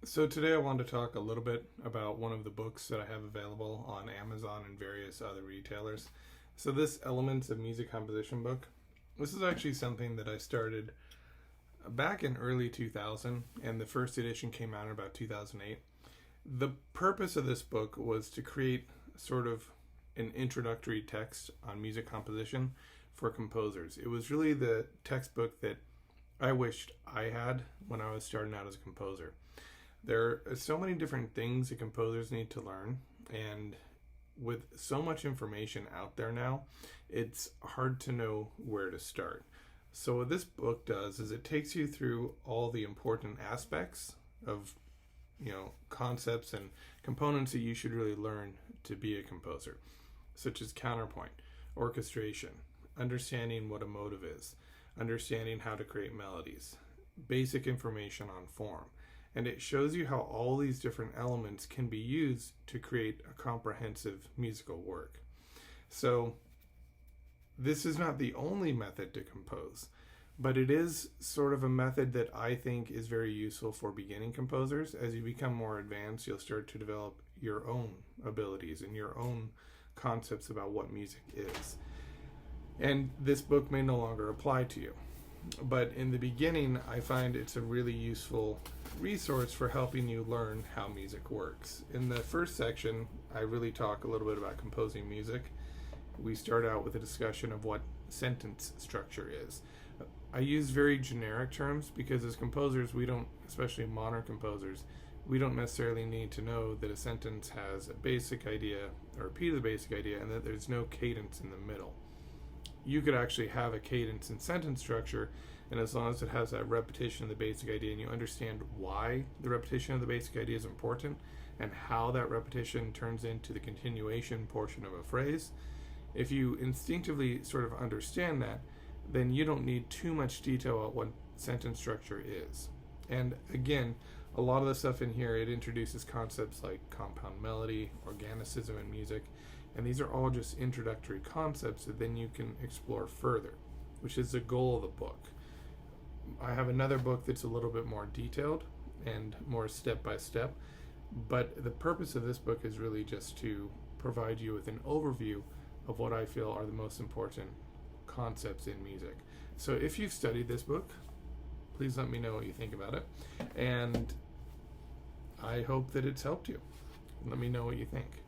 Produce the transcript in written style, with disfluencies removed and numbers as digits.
So today I want to talk a little bit about one of the books that I have available on Amazon and various other retailers. So this Elements of Music Composition book, this is actually something that I started back in early 2000, and the first edition came out in about 2008. The purpose of this book was to create sort of an introductory text on music composition for composers. It was really the textbook that I wished I had when I was starting out as a composer. There are so many different things that composers need to learn, and with so much information out there now, it's hard to know where to start. So what this book does is it takes you through all the important aspects of, concepts and components that you should really learn to be a composer, such as counterpoint, orchestration, understanding what a motive is, understanding how to create melodies, basic information on form. And it shows you how all these different elements can be used to create a comprehensive musical work. So this is not the only method to compose, but it is sort of a method that I think is very useful for beginning composers. As you become more advanced, you'll start to develop your own abilities and your own concepts about what music is. And this book may no longer apply to you. But in the beginning, I find it's a really useful resource for helping you learn how music works. In the first section, I really talk a little bit about composing music. We start out with a discussion of what sentence structure is. I use very generic terms because as composers, we don't, especially modern composers, we don't necessarily need to know that a sentence has a basic idea, a repeat of the basic idea, and that there's no cadence in the middle. You could actually have a cadence in sentence structure, and as long as it has that repetition of the basic idea and you understand why the repetition of the basic idea is important and how that repetition turns into the continuation portion of a phrase, if you instinctively sort of understand that, then you don't need too much detail about what sentence structure is. And again, a lot of the stuff in here, it introduces concepts like compound melody, organicism in music, and these are all just introductory concepts that then you can explore further, which is the goal of the book. I have another book that's a little bit more detailed and more step by step, but the purpose of this book is really just to provide you with an overview of what I feel are the most important concepts in music. So if you've studied this book, please let me know what you think about it, and I hope that it's helped you. Let me know what you think.